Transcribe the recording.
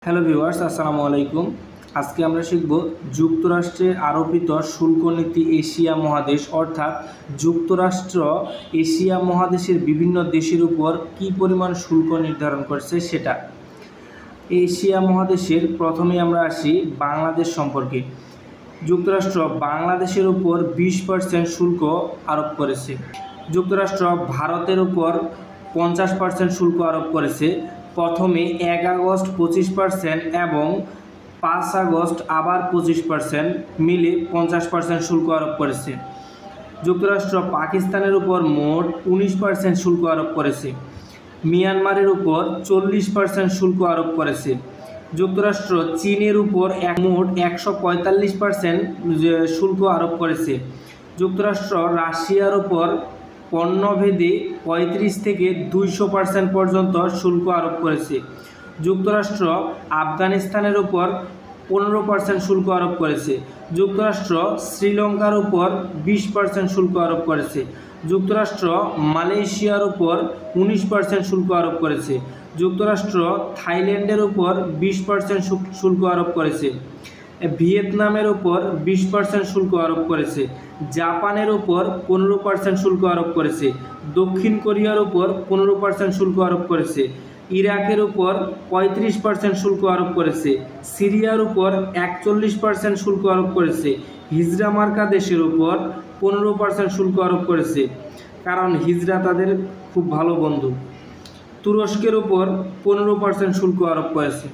Hello viewers, আসসালামু আলাইকুম। আজকে আমরা শিখব যুক্তরাষ্ট্রের আরোপিত শুল্ক নীতি এশিয়া মহাদেশ অর্থাৎ যুক্তরাষ্ট্র এশিয়া মহাদেশের বিভিন্ন দেশের উপর কী পরিমাণ শুল্ক নির্ধারণ করছে সেটা। এশিয়া মহাদেশের প্রথমে আমরা আসি বাংলাদেশ সম্পর্কে। যুক্তরাষ্ট্র বাংলাদেশের উপর 20% শুল্ক আরোপ করেছে। যুক্তরাষ্ট্র ভারতের উপর 50% শুল্ক আরোপ করেছে। প্রথমে 1 আগস্ট 25% এবং 5 আগস্ট আবার 25% মিলে 50% শুল্ক আরোপ করেছে। যুক্তরাষ্ট্র পাকিস্তানের উপর মোট 19% শুল্ক আরোপ করেছে। মিয়ানমারের উপর 40% শুল্ক আরোপ করেছে। যুক্তরাষ্ট্র চীনের উপর মোট 145% শুল্ক আরোপ করেছে। যুক্তরাষ্ট্র রাশিয়ার উপর পণ্যভেদে 35 থেকে 200% পর্যন্ত শুল্ক আরোপ করেছে। যুক্তরাষ্ট্র আফগানিস্তানের উপর 15% শুল্ক আরোপ করেছে। যুক্তরাষ্ট্র শ্রীলঙ্কার উপর 20% শুল্ক আরোপ করেছে। যুক্তরাষ্ট্র মালয়েশিয়ার উপর 19% শুল্ক আরোপ করেছে। যুক্তরাষ্ট্র থাইল্যান্ডের উপর 20% শুল্ক আরোপ করেছে। ভিয়েতনামের উপর 20% শুল্ক আরোপ করেছে। জাপানের উপর 15% শুল্ক আরোপ করেছে। দক্ষিণ কোরিয়ার উপর 15% শুল্ক আরোপ করেছে। ইরাকের উপর 35% শুল্ক আরোপ করেছে। সিরিয়ার উপর 41% শুল্ক আরোপ করেছে। হিজরা মার্কা দেশের উপর 15% শুল্ক আরোপ করেছে, কারণ হিজরা তাদের খুব ভালো বন্ধু। তুরস্কের উপর 15% শুল্ক আরোপ করেছে।